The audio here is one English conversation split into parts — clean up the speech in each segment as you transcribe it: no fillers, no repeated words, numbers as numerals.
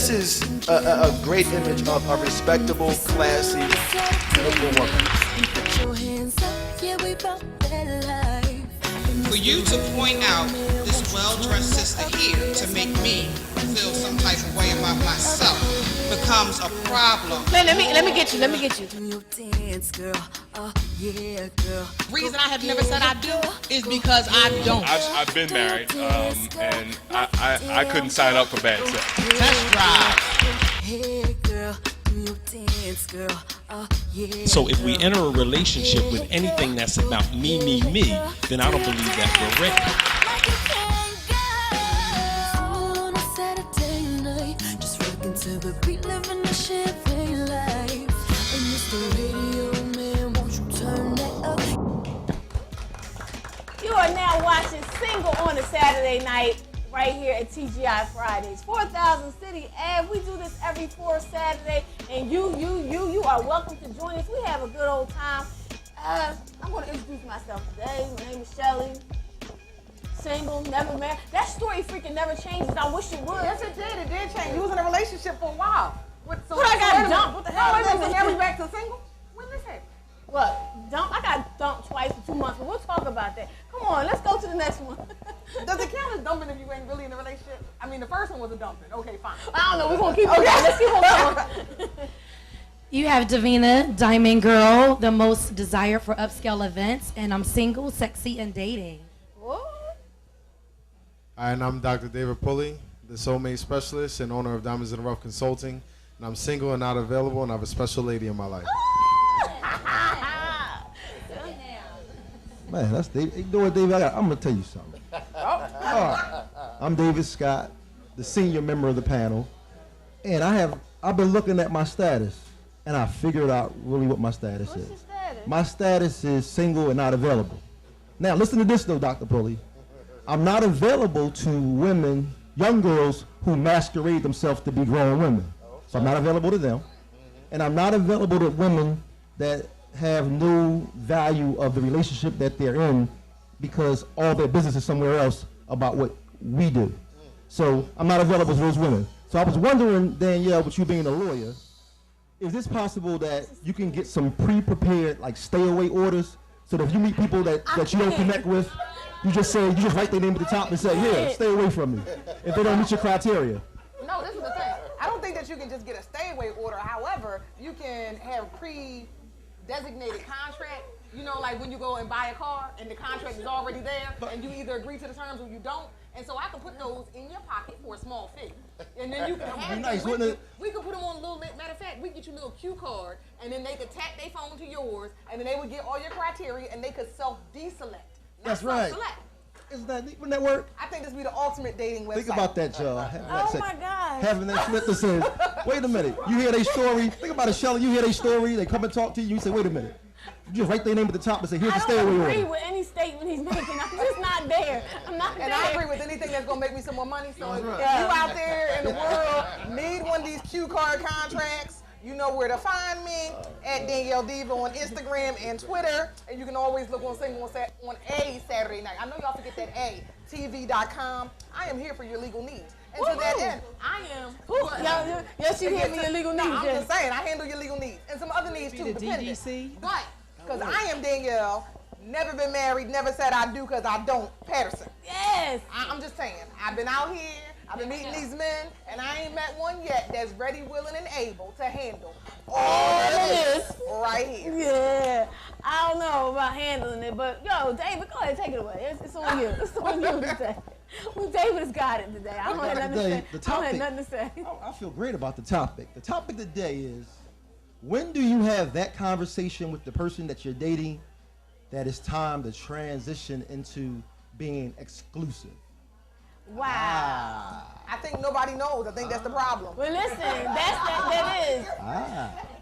this is a great image of a respectable, classy, beautiful woman. For you to point out this well-dressed sister here to make me feel some type of way about myself becomes a problem. Let me get you. Reason I have never said I do is because I don't. I've been married, and I couldn't sign up for bad sex. Test drive. So if we enter a relationship with anything that's about me, then I don't believe that we're ready. You are now watching Single on a Saturday night right here at TGI Fridays. 4000 City Ave. We do this every fourth Saturday, and you are welcome to join us. We have a good old time. I'm going to introduce myself today. My name is Shelly. Single, never married. That story freaking never changes. I wish it would. Yes, it did. It did change. You was in a relationship for a while. But I got dumped. What the hell? So now we back to single? When this happened? What? Dumped? I got dumped twice in 2 months, but we'll talk about that. Come on, let's go to the next one. Does it count as dumping if you ain't really in a relationship? I mean, the first one was a dumping. Okay, fine. I don't know. We're going to keep on going. Let's keep on going. You have Davina, Diamond Girl, the most desired for upscale events, and I'm single, sexy, and dating. What? And I'm Dr. David Pulley, the soulmate specialist and owner of Diamonds in the Rough Consulting. And I'm single and not available, and I have a special lady in my life. Man, that's David. You know what, David? I'm gonna tell you something. I'm David Scott, the senior member of the panel, and I've been looking at my status, and I figured out really what my status is. What's your status? My status is single and not available. Now, listen to this though, Dr. Pulley. I'm not available to women, young girls who masquerade themselves to be grown women. So I'm not available to them, and I'm not available to women that have no value of the relationship that they're in because all their business is somewhere else about what we do. So I'm not available to those women. So I was wondering, Danielle, with you being a lawyer, is this possible that you can get some pre-prepared like stay away orders so that if you meet people that you don't connect with, you just write their name at the top and say, here, stay away from me if they don't meet your criteria. No, this is the thing. I don't think that you can just get a stay away order. However, you can have designated contract, you know, like when you go and buy a car and the contract is already there and you either agree to the terms or you don't. And so I can put those in your pocket for a small fee. And then you can have them. Nice, we could put them on a little, matter of fact, we could get you a little cue card and then they could tap their phone to yours and then they would get all your criteria and they could self-deselect. That's right. Isn't wouldn't that work? I think this would be the ultimate dating website. Think about that, y'all. Oh my God. Having that Smith that says, wait a minute, you hear their story. Think about it, Shelly. You hear their story. They come and talk to you. You say, wait a minute. You just write their name at the top and say, here's the stay away order. I don't agree with any statement he's making. I'm just not there. I'm not there. And I agree with anything that's going to make me some more money. So if you out there in the world need one of these cue card contracts, you know where to find me at Danielle Diva on Instagram and Twitter. And you can always look on Single on a Saturday night. I know y'all forget that A. TV.com. I am here for your legal needs. And to that end, I am. Yes, you handle your legal needs. No, I'm just saying, I handle your legal needs. And some other needs too, depending. But, because I am Danielle, never been married, never said I do because I don't, Patterson. Yes. I'm just saying, I've been out here, I've been meeting these men, and I ain't met one yet that's ready, willing, and able to handle all this right here. Yeah. I don't know about handling it, but yo, David, go ahead, take it away. It's on you. It's on you today. Well, David has got it today. I don't have nothing to say. I don't have nothing to say. I feel great about the topic. The topic today is, when do you have that conversation with the person that you're dating that it's time to transition into being exclusive? Wow. I think nobody knows. I think that's the problem. Well, listen, that is.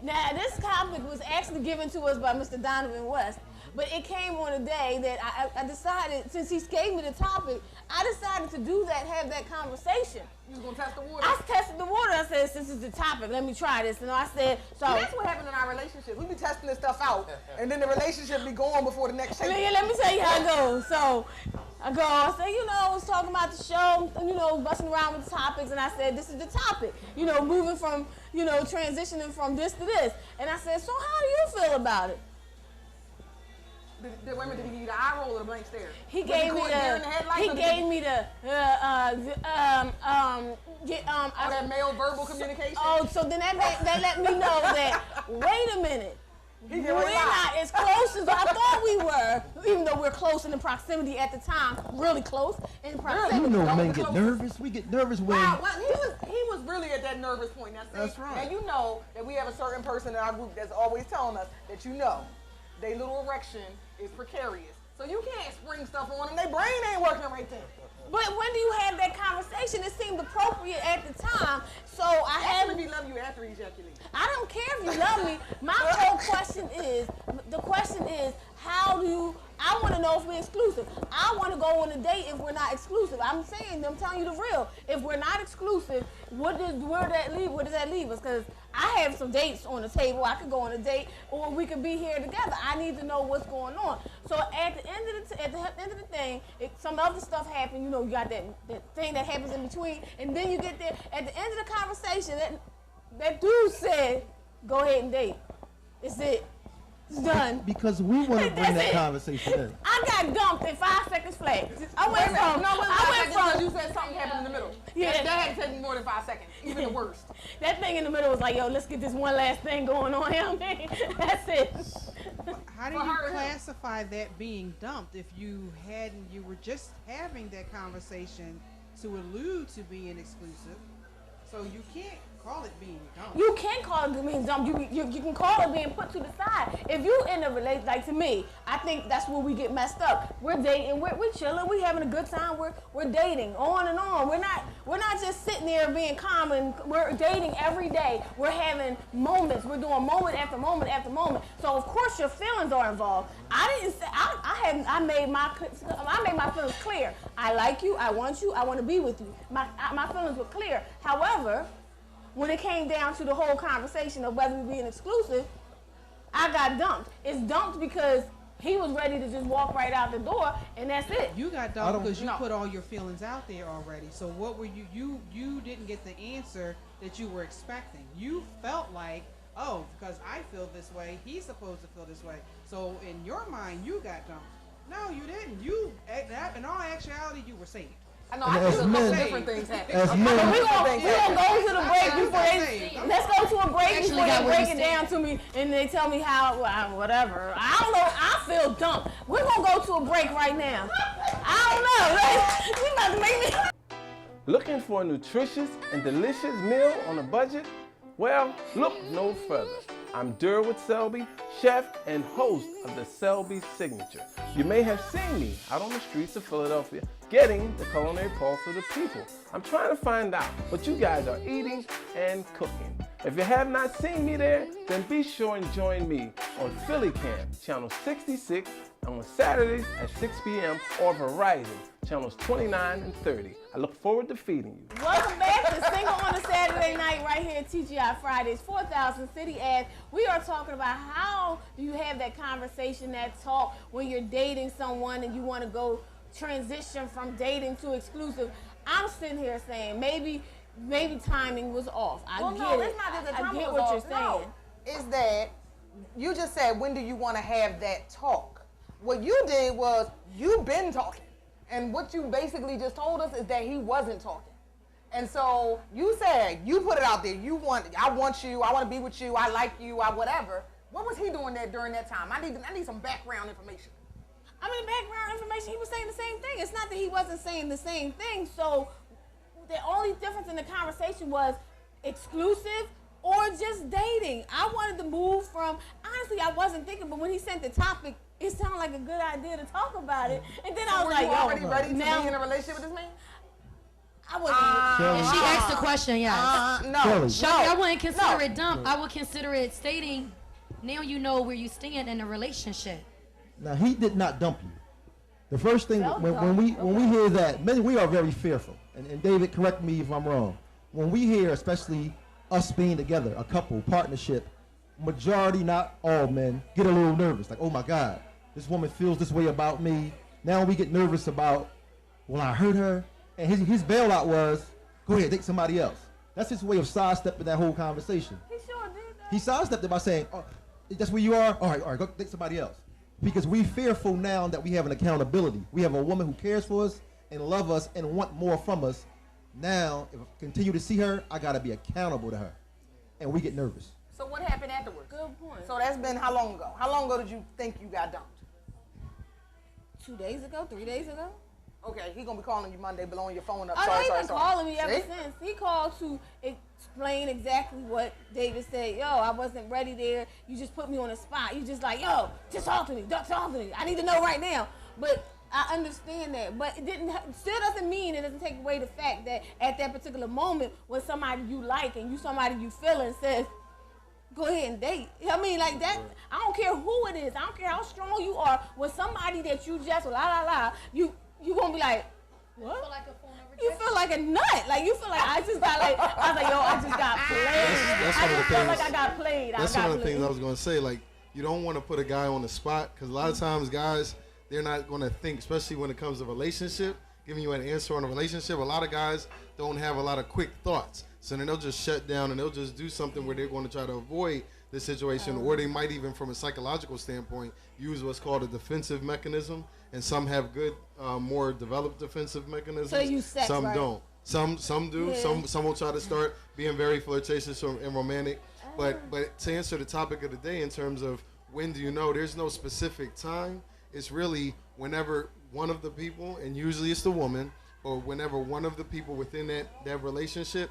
Now, this topic was actually given to us by Mr. Donovan West, but it came on a day that I decided, since he gave me the topic, I decided to do that, have that conversation. You was going to test the water? I tested the water. I said, this is the topic. Let me try this. And I said, so. See, that's what happened in our relationship. We be testing this stuff out, and then the relationship be going before the next shake. Let me tell you how it goes. So, I said, I was talking about the show, busting around with the topics, and I said, this is the topic, moving from, transitioning from this to this. And I said, so how do you feel about it? Did he give you the eye roll or the blank stare? He gave me that male verbal communication? Oh, so then that let me know that, wait a minute. We're not as close as I thought we were, even though we're close in the proximity at the time, really close in proximity. Men get nervous. We get nervous when. He was really at that nervous point. That's right. And you know that we have a certain person in our group that's always telling us that their little erection is precarious. So you can't spring stuff on them. Their brain ain't working right there. But when do you have that conversation? It seemed appropriate at the time. So I have. If he love you after he ejaculates. I don't care if you love me. My whole question is, how do you? I want to know if we're exclusive. I want to go on a date if we're not exclusive. I'm telling you the real. If we're not exclusive, where does that leave us? Because I have some dates on the table. I could go on a date, or we could be here together. I need to know what's going on. So at the end of the thing, some other stuff happened. You got that thing that happens in between, and then you get there. At the end of the conversation, that dude said, "Go ahead and date." It's it. It's done. Because we want to bring that conversation in. I got dumped in 5 seconds flat. You said something happened in the middle. Yeah. That had to take more than 5 seconds. Even the worst. That thing in the middle was like, yo, let's get this one last thing going on here, man. That's it. How do you classify that being dumped if you were just having that conversation to allude to being exclusive? So you can't call it being dumped. You can call it being dumped. You can call it being put to the side. If you in a relationship, like to me, I think that's where we get messed up. We're dating, we're chilling, we're having a good time, we're dating, on and on. We're not just sitting there being calm, and we're dating every day. We're having moments. We're doing moment after moment after moment. So of course your feelings are involved. I made my feelings clear. I like you, I want to be with you. My feelings were clear. However, when it came down to the whole conversation of whether we being exclusive, I got dumped. It's dumped because he was ready to just walk right out the door, and that's it. You got dumped because you put all your feelings out there already. So what were you didn't get the answer that you were expecting. You felt like, oh, because I feel this way, he's supposed to feel this way. So in your mind, you got dumped. No, you didn't. In all actuality, you were saved. I know, I feel different things happen. We're gonna go to the break before let's go to a break before they break it down to me and they tell me how, whatever. I don't know, I feel dumped. We're gonna go to a break right now. I don't know. You about to make me. Looking for a nutritious and delicious meal on a budget? Well, look no further. I'm Durwood Selby, chef and host of the Selby Signature. You may have seen me out on the streets of Philadelphia getting the culinary pulse of the people. I'm trying to find out what you guys are eating and cooking. If you have not seen me there, then be sure and join me on Philly Cam, channel 66, on Saturdays at 6 p.m. or Verizon, channels 29 and 30. I look forward to feeding you. Welcome back to Single on a Saturday Night right here at TGI Fridays, 4000 City Ave. We are talking about how do you have that conversation, that talk when you're dating someone and you want to go transition from dating to exclusive. I'm sitting here saying maybe timing was off. I get it. It's not that the I timing get was what off. you're saying. No, it's that you just said, when do you want to have that talk? What you did was, you've been talking. And what you basically just told us is that he wasn't talking. And so you said, you put it out there, I want you, I want to be with you, I like you, whatever. What was he doing during that time? I need some background information. Background information, he was saying the same thing. It's not that he wasn't saying the same thing. So the only difference in the conversation was exclusive or just dating. I wanted to move from, honestly, I wasn't thinking, but when he sent the topic, it sounded like a good idea to talk about it. And then I was like, yo, already ready to be in a relationship with this man? I wasn't. And she asked the question, yes. No. Shawty, I wouldn't consider it dump. I would consider it stating, now you know where you stand in a relationship. Now, he did not dump you. The first thing, when we hear that, men, we are very fearful. And David, correct me if I'm wrong. When we hear, especially us being together, a couple, partnership, majority, not all men, get a little nervous. Like, oh my God, this woman feels this way about me. Now we get nervous about, well, I hurt her. And his bailout was, go ahead, date somebody else. That's his way of sidestepping that whole conversation. He sure did that. He sidestepped it by saying, oh, that's where you are? All right, go date somebody else. Because we fearful now that we have an accountability. We have a woman who cares for us and love us and want more from us. Now, if I continue to see her, I got to be accountable to her. And we get nervous. So what happened afterwards? Good point. So that's been how long ago? How long ago did you think you got dumped? 2 days ago, 3 days ago. Okay, he gonna be calling you Monday, blowing your phone up. Oh, sorry, he's been sorry. calling me ever See? since. He called to explain exactly what David said. Yo, I wasn't ready there. You just put me on the spot. You just like, yo, just talk to me. Talk to me. I need to know right now. But I understand that. But it still doesn't mean, it doesn't take away the fact that at that particular moment when somebody you like and somebody you feeling says, go ahead and date. I mean, like that, I don't care who it is. I don't care how strong you are. When somebody that you just you gonna be like, what? You feel like a nut. Like you feel like I was like, yo, I just got played. That's I one of just the felt things. like I got played. That's one of the things I was going to say. Like, you don't want to put a guy on the spot because a lot of times guys, they're not going to think, especially when it comes to relationship, giving you an answer on a relationship. A lot of guys don't have a lot of quick thoughts. So then they'll just shut down and they'll just do something where they're going to try to avoid the situation, or they might even, from a psychological standpoint, use what's called a defensive mechanism. And some have good, more developed defensive mechanisms. So you sex, some right? don't. Some do. Yeah. Some will try to start being very flirtatious and romantic. But to answer the topic of the day in terms of when do you know, there's no specific time. It's really whenever one of the people, and usually it's the woman, or whenever one of the people within that relationship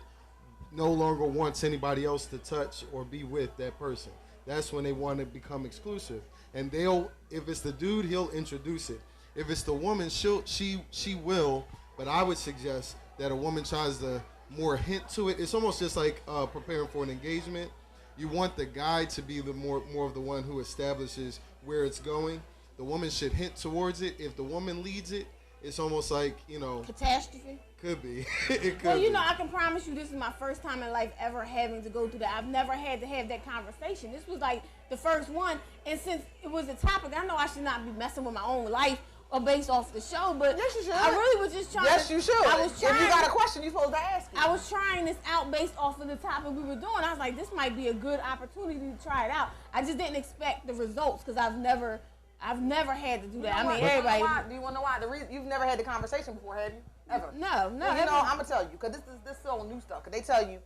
no longer wants anybody else to touch or be with that person. That's when they want to become exclusive. And if it's the dude, he'll introduce it. If it's the woman, she will, but I would suggest that a woman tries to more hint to it. It's almost just like preparing for an engagement. You want the guy to be the more of the one who establishes where it's going. The woman should hint towards it. If the woman leads it, it's almost like, catastrophe. Could be. It could Well, be. I can promise you this is my first time in life ever having to go through that. I've never had to have that conversation. This was like the first one. And since it was a topic, I know I should not be messing with my own life or based off the show, but Yes, you should. I really was just trying Yes, you should. I was trying, if you got a question, you're supposed to ask it. I was trying this out based off of the topic we were doing. I was like, this might be a good opportunity to try it out. I just didn't expect the results because I've never had to do that. I mean, everybody. Do you want to know why? The reason you've never had the conversation before, have you? Ever? No. Well, I'm gonna tell you, because this is all new stuff. Cause they tell you,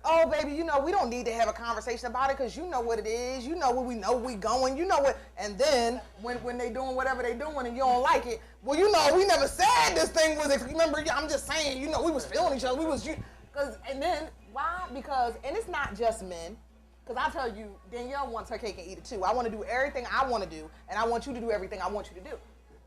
oh baby, we don't need to have a conversation about it, cause you know what it is. You know where we going. You know what. And then when they doing whatever they doing and you don't like it, well, we never said this thing was. If you remember, I'm just saying, we was feeling each other. And then why? Because it's not just men. Because I tell you, Danielle wants her cake and eat it too. I want to do everything I want to do, and I want you to do everything I want you to do.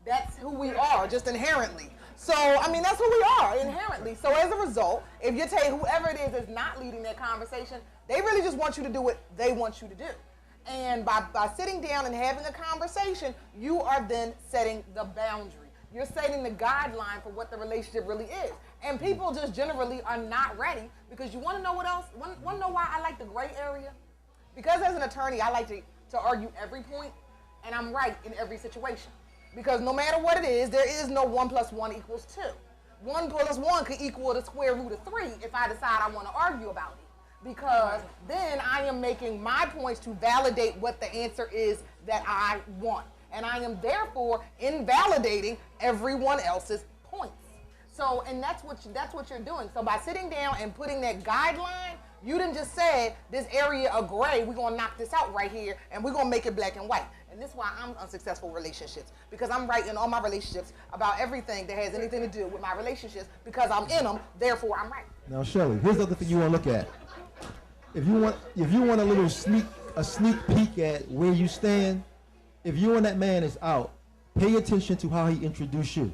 That's who we are, just inherently. So, that's who we are, inherently. So as a result, if you take whoever it is not leading that conversation, they really just want you to do what they want you to do. And by sitting down and having a conversation, you are then setting the boundary. You're setting the guideline for what the relationship really is. And people just generally are not ready, because you want to know what else? Want to know why I like the gray area? Because as an attorney, I like to argue every point, and I'm right in every situation. Because no matter what it is, there is no 1 + 1 = 2. 1 + 1 could equal the square root of 3 if I decide I want to argue about it. Because then I am making my points to validate what the answer is that I want. And I am therefore invalidating everyone else's points. So, and that's what you're doing. So by sitting down and putting that guideline, you didn't just say this area of gray, we're gonna knock this out right here and we're gonna make it black and white. And this is why I'm unsuccessful in relationships, because I'm right in all my relationships about everything that has anything to do with my relationships, because I'm in them, therefore I'm right. Now, Shelley, here's the other thing you want to look at. If you want a little sneak peek at where you stand, if you and that man is out, pay attention to how he introduced you.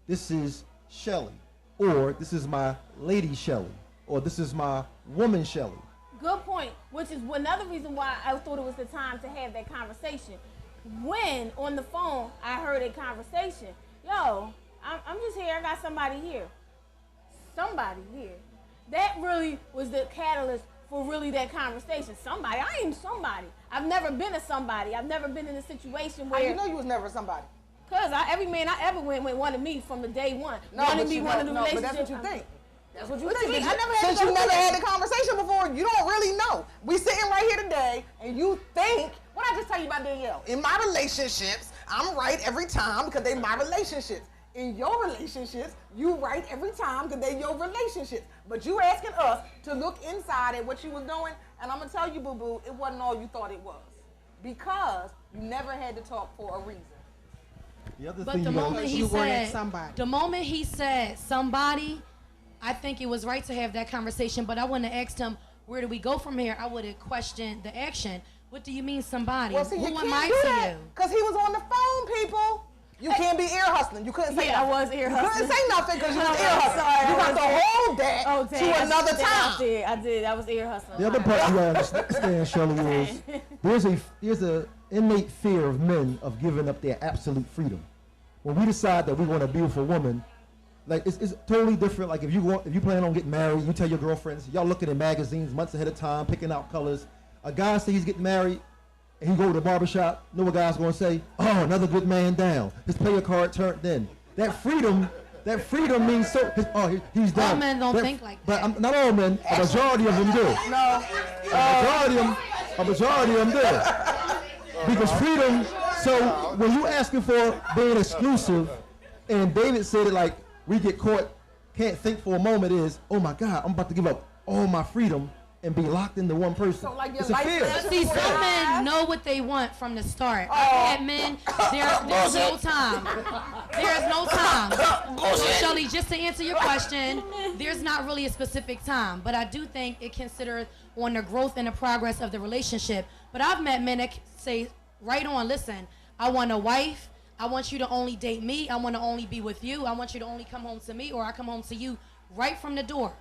This is Shelley, or this is my lady Shelley, or this is my woman Shelley. Good point, which is another reason why I thought it was the time to have that conversation. When on the phone I heard a conversation, yo, I'm just here, I got somebody here. Somebody here. That really was the catalyst for really that conversation. Somebody, I am somebody. I've never been a somebody. I've never been in a situation where... How you know you was never somebody? Cause every man I ever went with wanted me from the day one. No, wanted but me, you wanted the no, but relationship. that's what you think. That's what you What you think. mean? I never had Since to you go never through had that. the conversation before, you don't really know. We sitting right here today, and you think, what I just tell you about Danielle? In my relationships, I'm right every time because they my relationships. In your relationships, you right every time because they your relationships. But you asking us to look inside at what you was doing, and I'm gonna tell you, boo-boo, it wasn't all you thought it was. Because you never had to talk for a reason. The other But thing the you gotta- moment he You wanted said somebody. the moment he said somebody, I think it was right to have that conversation. But I wouldn't have asked him, where do we go from here? I would have questioned the action. What do you mean somebody? Well, see, you Who can't am I do to that you? because he was on the phone, people. You can't be ear hustling. You couldn't say Yeah, I nothing. was ear You hustling. couldn't say nothing because you was Oh, ear hustling. sorry, You I got was to ear- hold that to another time. I did. I was ear hustling. The other part you gotta understand, Shirley, is there's a innate fear of men of giving up their absolute freedom. When we decide that we want a beautiful woman, like it's totally different. Like if you plan on getting married, you tell your girlfriends, y'all looking in magazines months ahead of time, picking out colors. A guy say he's getting married, and he go to the barbershop, know what guy's gonna say? Oh, another good man down. His player card turned in. That freedom means so. He's down. All men don't That- think like But not all men. A majority of them do. No. A majority of them do. Because freedom. So when you asking for being exclusive, and David said it like we get caught, can't think for a moment is, oh my God, I'm about to give up all my freedom and be locked into one person. So like your It's a fear. life See, some men know what they want from the start. I've had men, there's no time. There's no time. So, Shirley, just to answer your question, there's not really a specific time, but I do think it considers on the growth and the progress of the relationship. But I've met men that say, right on, listen, I want a wife. I want you to only date me. I want to only be with you. I want you to only come home to me, or I come home to you right from the door.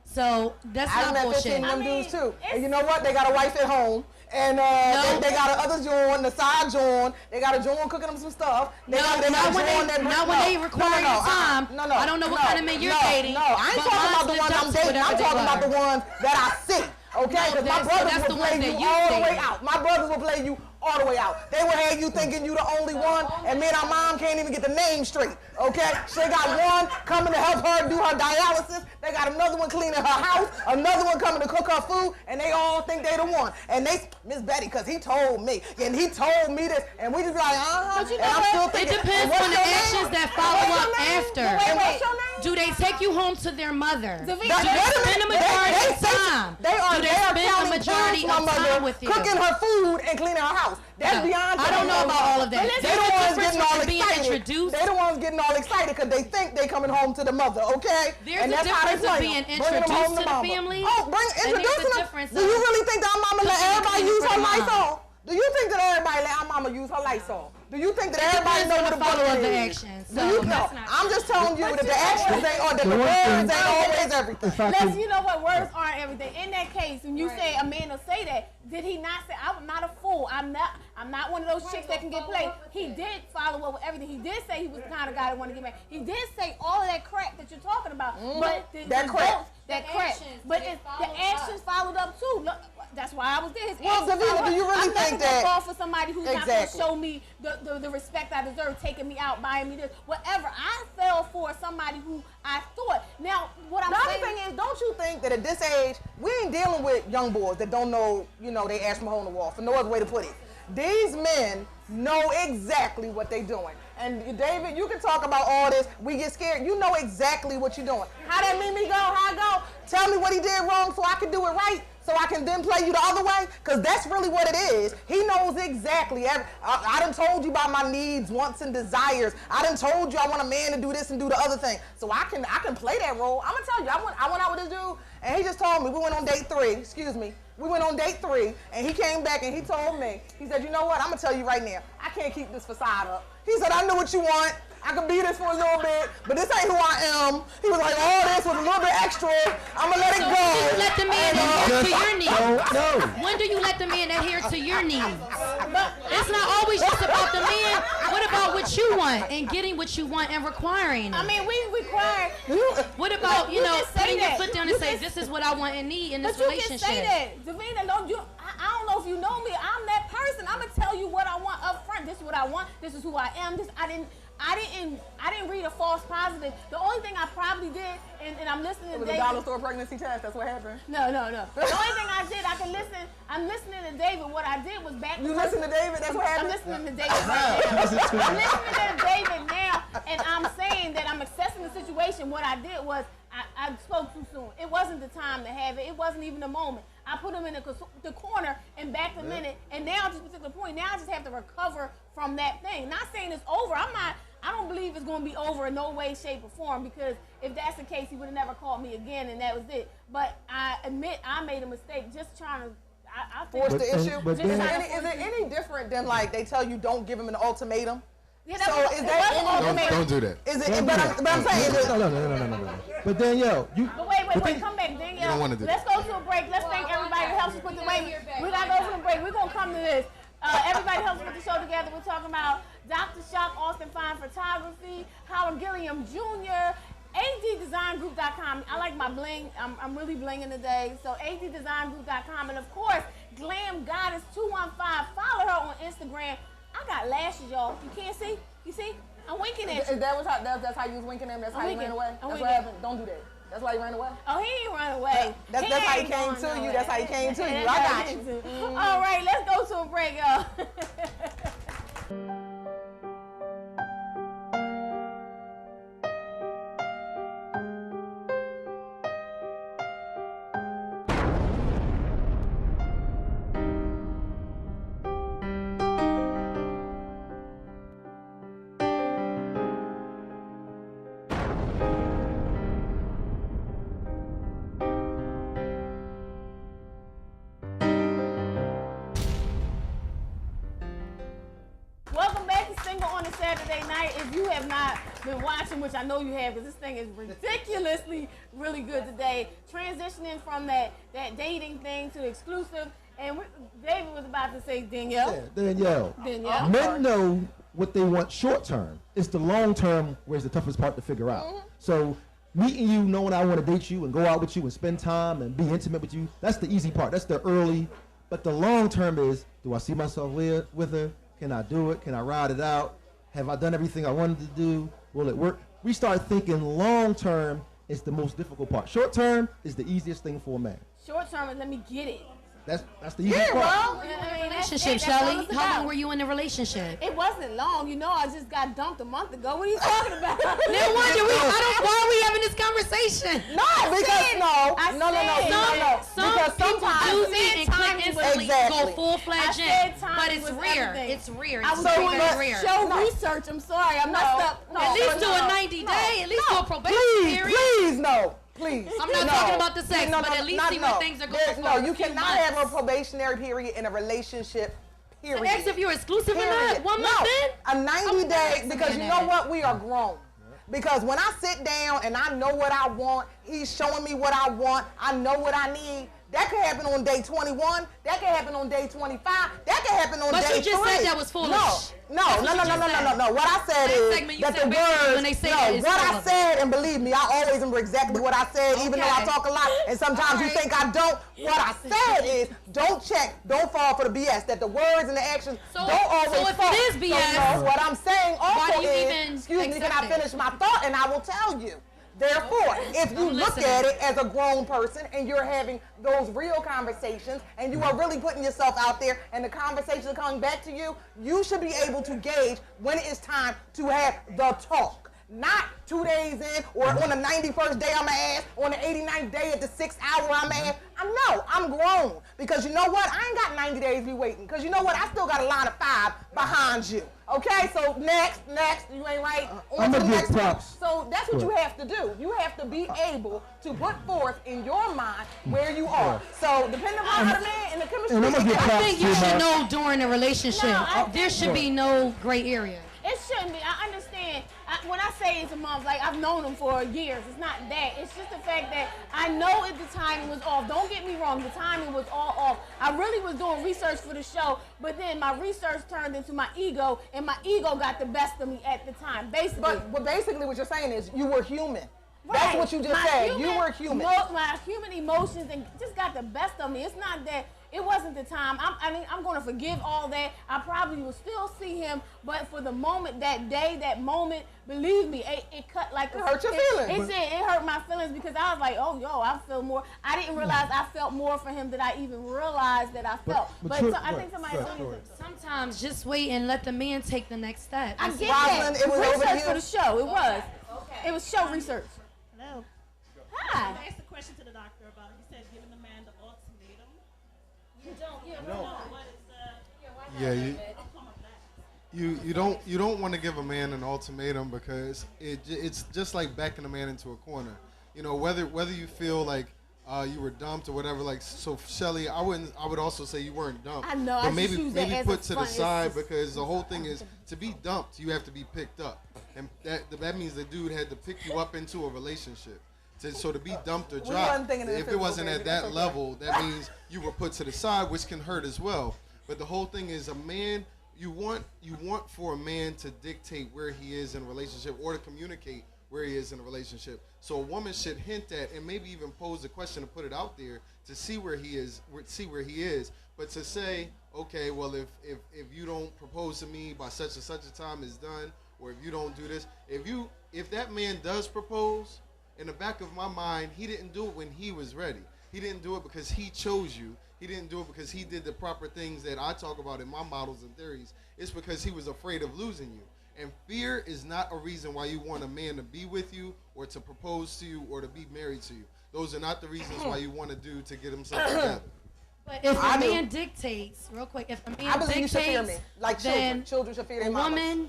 So that's I not met bullshit. 15 of them dudes too. And you know what? They got a wife at home. And they got a other joint, the side joint. They got a joint cooking them some stuff. They got a not when they require your time. No. I don't know what kind of men you're dating. No, I ain't but talking about the mine's ones lived I'm up to dating. I'm whatever talking they about the were. ones that I see. Okay? No, Because my that's brothers the will ones play that you you all the way dated. out. My brothers will play you all the way out. They will have you thinking you the only one, and me and our mom can't even get the name straight. Okay? She got one coming to help her do her dialysis. They got another one cleaning her house, another one coming to cook her food, and they all think they the one. And they, Miss Betty, because he told me, and he told me this, and we just be like, But you and know I'm what? still It thinking, depends what's on the your name? actions that follow What's up your name? after. Wait, what's your name? Do they take you home to their mother? Davina, Do they Wait a spend a minute. majority of say- time? They are, Do they they are spend a counting majority times of my time mother with you? cooking her food and cleaning her house. That's No, beyond. I don't know about all of that. They There's the a ones difference getting all between being excited. introduced. They the ones getting all excited because they think they coming home to the mother. Okay. There's and a that's how they difference of play being 'em. Bringing them home introduced to the mama. family, Oh, and there's a introducing them. difference Do you of really think that our mama let cooking and everybody cleaning use for her the mom. Lysol? Do you think that everybody let our mama use her Lysol? Do you think that everybody depends know on what the a butter follow of the is? actions, Do so you know? that's not I'm just telling you that the actions ain't, or that the The one words thing- ain't always everything. If I Let's, could, you know what, words aren't everything. In that case, when you say a man will say that, did he not say, I'm not a fool, I'm not one of those chicks that can get played. He did follow up with everything. He did say he was the kind of guy that wanted to get married. He did say all of that crap that you're talking about. But That crap. That crap. But the actions followed up too. Look, that's why I was there. His Well, actions Davina, followed do you up. really I'm never think gonna that- fall for somebody who's not going to Exactly. show me the respect I deserve, taking me out, buying me this, whatever. I fell for somebody who I thought. Now, what I'm The saying other thing is, don't you think that at this age, we ain't dealing with young boys that don't know, they ash from hole in the wall, for no other way to put it. These men know exactly what they doing. And David, you can talk about all this. We get scared. You know exactly what you're doing. How that Mimi go? How I go? Tell me what he did wrong so I can do it right. So I can then play you the other way? Because that's really what it is. He knows exactly. I done told you about my needs, wants, and desires. I done told you I want a man to do this and do the other thing. So I can play that role. I'm going to tell you, I went out with this dude, and he just told me, we went on date 3, we went on date 3, and he came back and he told me, he said, you know what, I'm going to tell you right now, I can't keep this facade up. He said, I know what you want. I can be this for a little bit, but this ain't who I am. He was like, oh, this was a little bit extra. I'm going to let it So go. when do you let the man adhere to your needs? no. When do you let the man adhere to your needs? It's not always just about the man. What about what you want and getting what you want and requiring it? I mean, we require. What about, You can say putting your that. foot down You and say, can- this is what I want and need in this But you relationship? can say that, Davina. I don't know if you know me, I'm that person. I'm gonna tell you what I want up front. This is what I want. This is who I am. I didn't read a false positive. The only thing I probably did, and I'm listening to It was David. a dollar store pregnancy test. That's what happened. No. The only thing I did, I'm listening to David. What I did was back. You listen to David? That's what happened? I'm listening to David right now. I'm listening to David now, and I'm saying that I'm assessing the situation. What I did was I spoke too soon. It wasn't the time to have it. It wasn't even the moment. I put him in the corner and backed him in it, and now at this particular point, now I just have to recover from that thing. Not saying it's over. I don't believe it's going to be over in no way, shape, or form, because if that's the case, he would have never called me again, and that was it. But I admit I made a mistake just trying to. I think Force the issue. but Is then- it any different than like they tell you don't give him an ultimatum? Yeah, So is that any different? Don't do that. Is it? But I'm saying, is it? No. But Danielle, But wait, come back, Danielle. You don't wanna do Let's go to a break. Let's thank everybody who helps us put the we gotta go to the break. We're gonna come to this. Everybody helps put the show together. We're talking about Dr. Shock, Austin Fine Photography, Howard Gilliam Jr., ADDesignGroup.com. I like my bling. I'm really blinging today. So ADDesignGroup.com, and of course, Glam Goddess 215. Follow her on Instagram. I got lashes, y'all. You can't see? You see? I'm winking at you. Is that that's how you was winking him? That's how you ran away? That's what happened. Don't do that. That's why you ran away? Oh, he ain't run away. That's how he came to you. That's how he came to you. I got you. All right, let's go to a break, y'all. Welcome back to Single on a Saturday Night. If you have not been watching, which I know you have, because this thing is ridiculously really good today, transitioning from that dating thing to exclusive, and David was about to say Danielle. Yeah, Danielle. Men know what they want short term. It's the long term where it's the toughest part to figure out. So meeting you, knowing I want to date you and go out with you and spend time and be intimate with you, that's the easy part. That's the early. But the long term is, do I see myself with her? Can I do it? Can I ride it out? Have I done everything I wanted to do? Will it work? We start thinking long term is the most difficult part. Short term is the easiest thing for a man. Short term is let me get it. That's the easiest part. Relationship, Shelly. How long were you in the relationship? It wasn't long. You know, I just got dumped a month ago. What are you talking about? No wonder why are we having this conversation? No, because no. Some Because people sometimes do meet and click instantly, Exactly. go full-fledged in, but it's rare. It's rare. It's very rare. Show research. I'm sorry. I messed up. At least do a 90-day. At least do a probation period. Please, no. Please. I'm not talking about the sex, but at least see when things are going No, for you a few cannot months. have a probationary period in a relationship. Period. Ask if you're exclusive or not. 1 month in? A 90-day, because you know what? We are grown. Because when I sit down and I know what I want, he's showing me what I want, I know what I need. That could happen on day 21. That could happen on day 25. That could happen on day 3. But you just said that was foolish. No. What I said is that the words. When they say that is what I relevant. said, and believe me, I always remember exactly what I said, even though I talk a lot. And sometimes you think I don't. What I said is, don't fall for the BS. That the words and the actions don't always so if fall. it is BS, So, no, what I'm saying also why do you even excuse me, can I accept it? finish my thought? And I will tell you. Therefore, if you look at it as a grown person and you're having those real conversations and you are really putting yourself out there and the conversations are coming back to you, you should be able to gauge when it is time to have the talk. Not 2 days in or on the 91st day I'm ass, on the 89th day at the 6th hour I'm ass. I'm grown. Because you know what? I ain't got 90 days to be waiting. Because you know what? I still got a line of 5 behind you. Okay, so next, you ain't right. On to the next one. So that's what you have to do. You have to be able to put forth in your mind where you are. So depending on how the man and the chemistry. And I'm gonna get I props think you to should my- know during a relationship. There should be no gray area. It shouldn't be. I understand. When I say it's a month, like I've known him for years. It's not that. It's just the fact that I know if the timing was off. Don't get me wrong. The timing was all off. I really was doing research for the show, but then my research turned into my ego, and my ego got the best of me at the time. Basically. But basically what you're saying is you were human. Right. That's what you just said. You were human. My human emotions and just got the best of me. It's not that it wasn't the time. I'm going to forgive all that. I probably will still see him, but for the moment, that day, that moment, believe me, it cut like it hurt your feelings. It hurt my feelings because I was like, oh, yo, I feel more. I didn't realize I felt more for him than I even realized that I felt. I think somebody told me sometimes just wait and let the man take the next step. I get Roslyn, that. it was Research over for the show. It was. Okay. It was show research. Hello. Hi. I asked a question to the doctor about, you said giving the man the ultimatum. You don't. What is You don't want to give a man an ultimatum because it's just like backing a man into a corner. You know, whether you feel like you were dumped or whatever. Like, so Shelly, I would also say you weren't dumped. I know. But maybe put to the side because the whole thing is to be dumped, you have to be picked up, and that means the dude had to pick you up into a relationship. So to be dumped or dropped, if it wasn't at that level, that means you were put to the side, which can hurt as well. But the whole thing is, a man, you want for a man to dictate where he is in a relationship or to communicate where he is in a relationship. So a woman should hint at and maybe even pose the question to put it out there to see where he is, But to say, okay, well, if you don't propose to me by such and such a time is done, or if you don't do this, if that man does propose, in the back of my mind, he didn't do it when he was ready. He didn't do it because he chose you. He didn't do it because he did the proper things that I talk about in my models and theories. It's because he was afraid of losing you. And fear is not a reason why you want a man to be with you or to propose to you or to be married to you. Those are not the reasons why you want to do to get himself together. But if a man dictates, real quick, if a man believe you should fear me. dictates, Like then children should fear their mamas.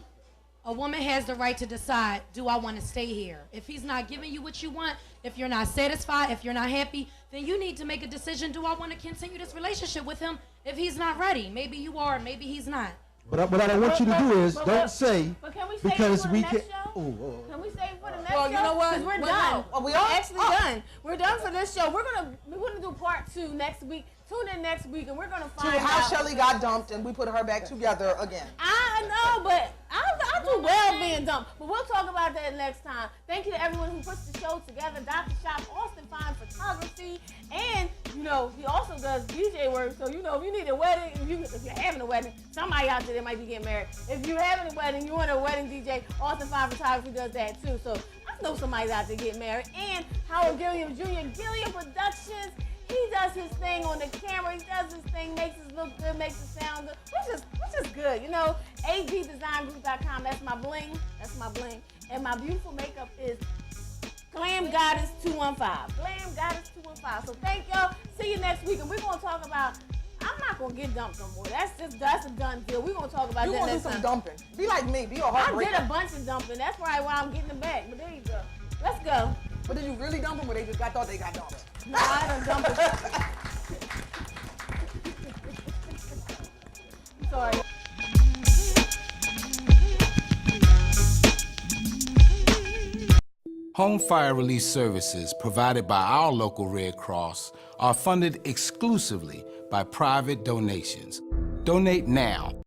A woman has the right to decide, do I want to stay here? If he's not giving you what you want, if you're not satisfied, if you're not happy, then you need to make a decision, do I want to continue this relationship with him if he's not ready? Maybe you are, maybe he's not. But what I don't want you to do is don't say But can we say because it for we the can. next show? Can we say it for the next show? Well, you know what? 'Cause we're Well, done. no. We're actually done. We're done for this show. We're gonna do part 2 next week. Tune in next week, and we're gonna find out how Shelly got dumped and we put her back together again. I know, but I do well being dumped. But we'll talk about that next time. Thank you to everyone who puts the show together. Dr. Shop, Austin Fine Photography, and he also does DJ work. So if you need a wedding, if you're having a wedding, somebody out there that might be getting married. If you're having a wedding, you want a wedding DJ, Austin Fine Photography does that too. So I know somebody's out there getting married. And Howard Gilliam Jr., Gilliam Productions. He does his thing on the camera. He does his thing, makes us look good, makes us sound good, which is good. AGDesignGroup.com. That's my bling. And my beautiful makeup is Glam Goddess 215. Glam Goddess 215. So thank y'all. See you next week, and we're gonna talk about. I'm not gonna get dumped no more. That's a done deal. We're gonna talk about that gonna next do some time. dumping. Be like me. Be a I heartbreaker. did a bunch of dumping. That's probably why I'm getting it back. But there you go. Let's go. But did you really dump them, or they just thought they got dumped? No, I done dumped it. I'm sorry. Home fire relief services provided by our local Red Cross are funded exclusively by private donations. Donate now